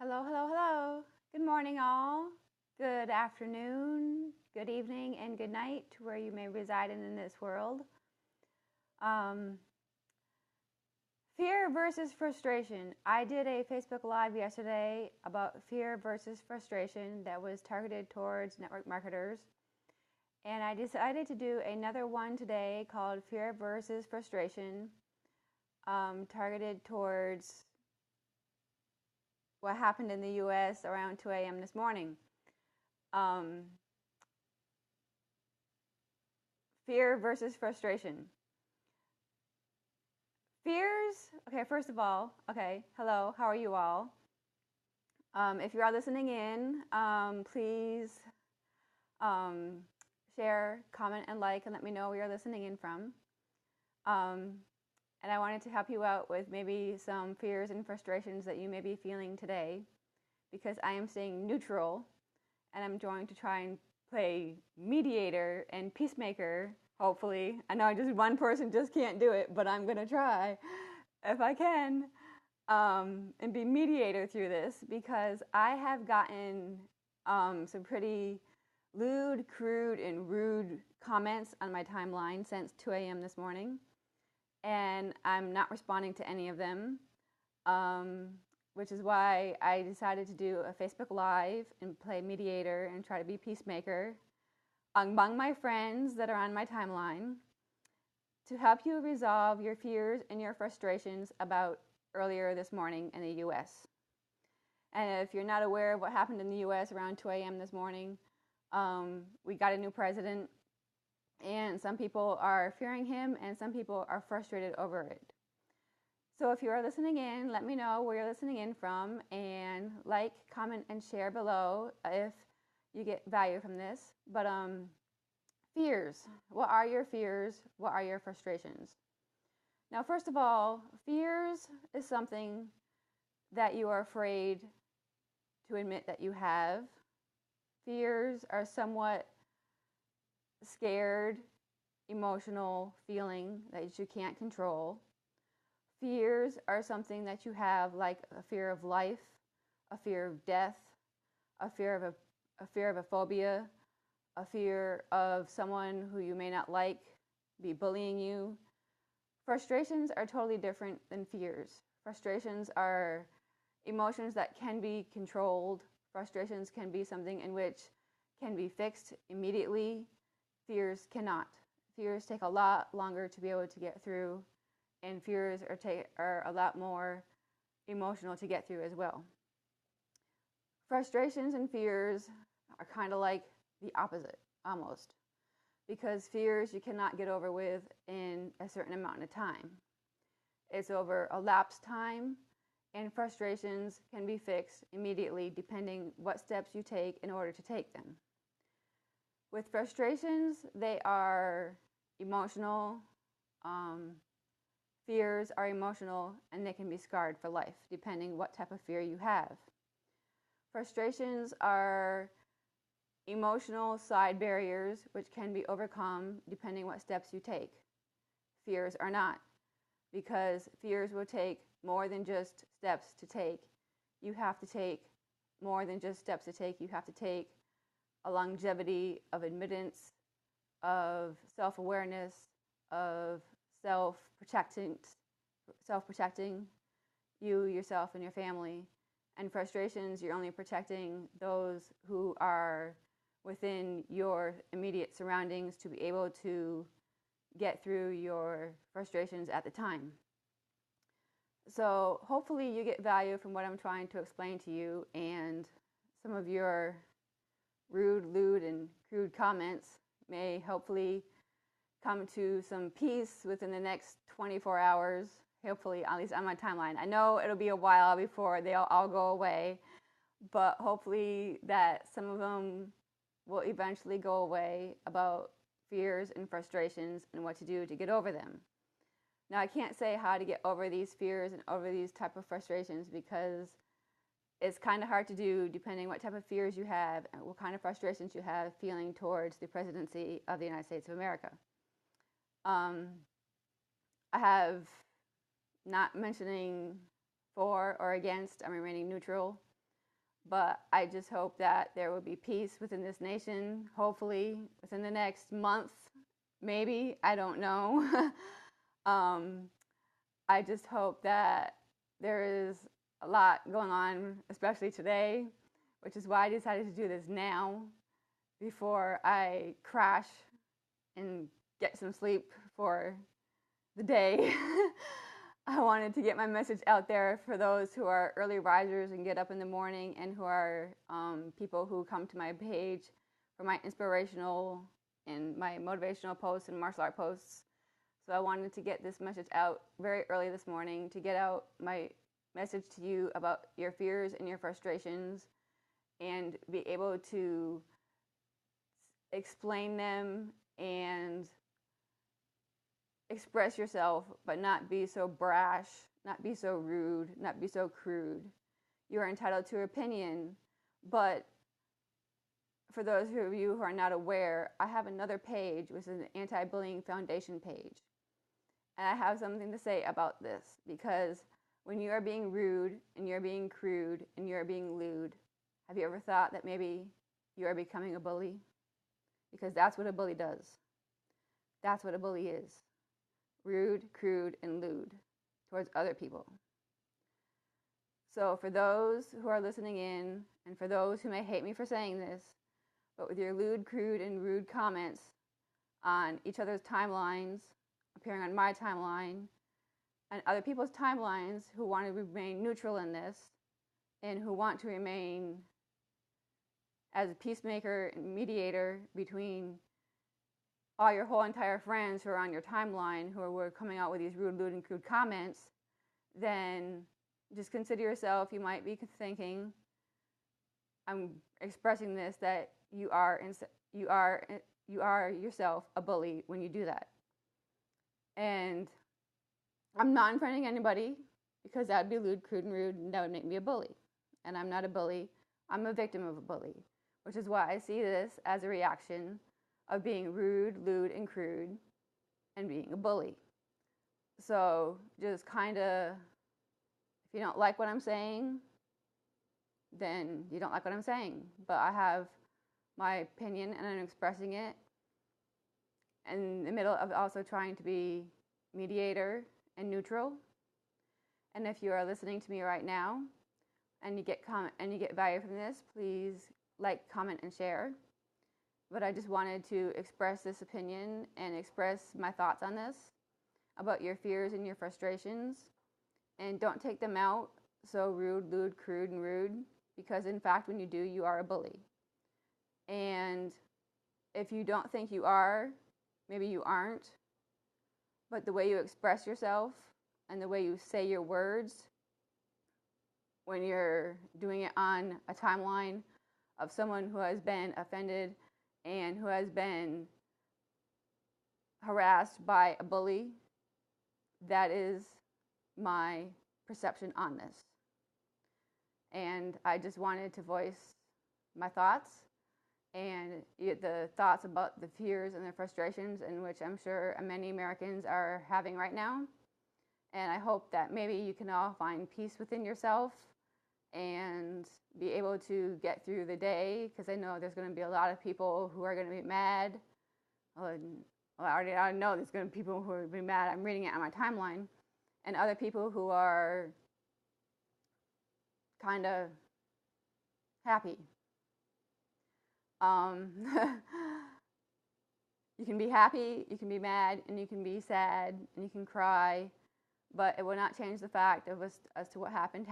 Hello, hello, hello. Good morning, all. Good afternoon, good evening, and good night to where you may reside in this world. Um, Fear versus frustration. I did a Facebook Live yesterday about fear versus frustration that was targeted towards network marketers. And I decided to do another one today called Fear versus Frustration, targeted towards what happened in the US around 2 a.m. this morning. Um, Fear versus frustration. Fears, okay, first of all, okay, hello, how are you all? If you are listening in, please um, share, comment, and like, and let me know where you're listening in from. And I wanted to help you out with maybe some fears and frustrations that you may be feeling today, because I am staying neutral, and I'm going to try and play mediator and peacemaker, hopefully. I know just one person just can't do it, but I'm going to try if I can, and be mediator through this, because I have gotten some pretty lewd, crude, and rude comments on my timeline since 2 a.m. this morning, and I'm not responding to any of them, which is why I decided to do a Facebook Live and play mediator and try to be peacemaker among my friends that are on my timeline to help you resolve your fears and your frustrations about earlier this morning in the US. And if you're not aware of what happened in the US around 2 a.m. this morning, we got a new president, and some people are fearing him and some people are frustrated over it. So if you are listening in, let me know where you're listening in from, and like, comment, and share below if you get value from this. But fears. What are your fears? What are your frustrations? Now, first of all, fears is something that you are afraid to admit that you have. Fears are somewhat scared, emotional feeling that you can't control. Fears are something that you have, like a fear of life, a fear of death, a fear of a phobia, a fear of someone who you may not like be bullying you. Frustrations are totally different than fears. Frustrations are emotions that can be controlled. Frustrations can be something in which can be fixed immediately. Fears cannot. Fears take a lot longer to be able to get through, and fears are a lot more emotional to get through as well. Frustrations and fears are kind of like the opposite, almost, because fears you cannot get over with in a certain amount of time. It's over elapsed time, and frustrations can be fixed immediately depending what steps you take in order to take them. With frustrations, they are emotional. Fears are emotional, and they can be scarred for life, depending what type of fear you have. Frustrations are emotional side barriers, which can be overcome depending what steps you take. Fears are not, because fears will take more than just steps to take. You have to take more than just steps to take. You have to take a longevity of admittance, of self-awareness, of self-protecting you, yourself, and your family. And frustrations, you're only protecting those who are within your immediate surroundings to be able to get through your frustrations at the time. So hopefully you get value from what I'm trying to explain to you, and some of your rude, lewd, and crude comments may hopefully come to some peace within the next 24 hours, hopefully, at least on my timeline. I know it'll be a while before they'll all go away, but hopefully that some of them will eventually go away about fears and frustrations and what to do to get over them. Now, I can't say how to get over these fears and over these type of frustrations, because it's kind of hard to do depending what type of fears you have and what kind of frustrations you have feeling towards the presidency of the United States of America. I have not mentioning for or against. I'm remaining neutral. But I just hope that there will be peace within this nation, hopefully within the next month, maybe, I don't know. I just hope that there is a lot going on, especially today, which is why I decided to do this now before I crash and get some sleep for the day. I wanted to get my message out there for those who are early risers and get up in the morning, and who are people who come to my page for my inspirational and my motivational posts and martial art posts. So I wanted to get this message out very early this morning, to get out my message to you about your fears and your frustrations, and be able to explain them and express yourself, but not be so brash, not be so rude, not be so crude. You are entitled to opinion, but for those of you who are not aware, I have another page, which is an anti-bullying foundation page. And I have something to say about this, because when you are being rude and you're being crude and you're being lewd, have you ever thought that maybe you are becoming a bully? Because that's what a bully does. That's what a bully is. Rude, crude, and lewd towards other people. So for those who are listening in, and for those who may hate me for saying this, but with your lewd, crude, and rude comments on each other's timelines, appearing on my timeline, and other people's timelines who want to remain neutral in this, and who want to remain as a peacemaker and mediator between all your whole entire friends who are on your timeline, who are coming out with these rude, lewd, and crude comments, then just consider yourself, you might be thinking, I'm expressing this, that you are yourself a bully when you do that. And I'm not offending anybody, because that would be lewd, crude, and rude, and that would make me a bully. And I'm not a bully. I'm a victim of a bully, which is why I see this as a reaction of being rude, lewd, and crude, and being a bully. So just kind of, if you don't like what I'm saying, then you don't like what I'm saying. But I have my opinion, and I'm expressing it in the middle of also trying to be mediator and neutral. And if you are listening to me right now and you get value from this, please like, comment, and share. But I just wanted to express this opinion and express my thoughts on this, about your fears and your frustrations. And don't take them out so rude, lewd, crude, and rude, because in fact, when you do, you are a bully. And if you don't think you are, maybe you aren't, but the way you express yourself and the way you say your words when you're doing it on a timeline of someone who has been offended and who has been harassed by a bully, that is my perception on this. And I just wanted to voice my thoughts, and the thoughts about the fears and the frustrations in which I'm sure many Americans are having right now. And I hope that maybe you can all find peace within yourself and be able to get through the day, because I know there's going to be a lot of people who are going to be mad. Well, I already know there's going to be people who are going to be mad. I'm reading it on my timeline. And other people who are kind of happy. You can be happy, you can be mad, and you can be sad, and you can cry, but it will not change the fact of as to what happened.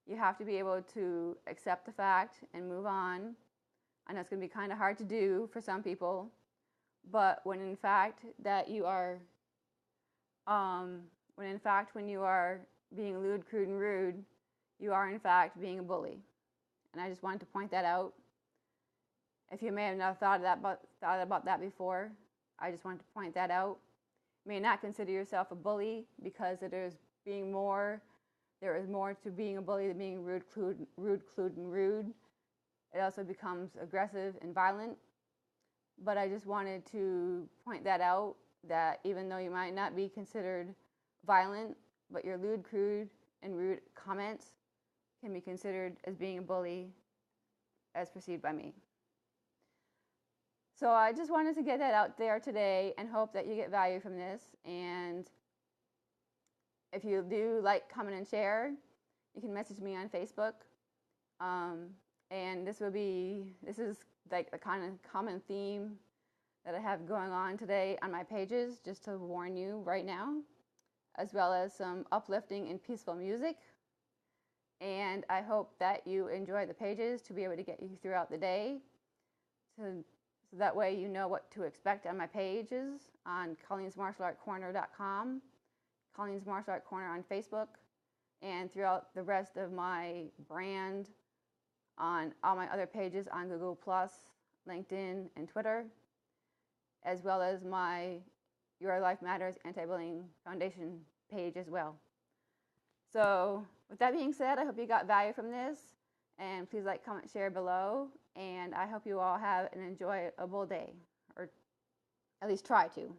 You have to be able to accept the fact and move on. I know it's going to be kind of hard to do for some people, but when in fact you are being lewd, crude, and rude, you are in fact being a bully. And I just wanted to point that out. If you may have not thought about that before, I just wanted to point that out. You may not consider yourself a bully, because there is more to being a bully than being rude, and rude. It also becomes aggressive and violent. But I just wanted to point that out, that even though you might not be considered violent, but your lewd, crude, and rude comments can be considered as being a bully as perceived by me. So I just wanted to get that out there today and hope that you get value from this. And if you do like, comment, and share, you can message me on Facebook. And this is like the kind of common theme that I have going on today on my pages, just to warn you right now, as well as some uplifting and peaceful music. And I hope that you enjoy the pages to be able to get you throughout the day, so that way you know what to expect on my pages on Colleen'sMartialArtCorner.com, Colleen's Martial Art Corner on Facebook, and throughout the rest of my brand on all my other pages on Google+, LinkedIn, and Twitter, as well as my Your Life Matters Anti-Bullying Foundation page as well. So with that being said, I hope you got value from this, and please like, comment, share below, and I hope you all have an enjoyable day, or at least try to.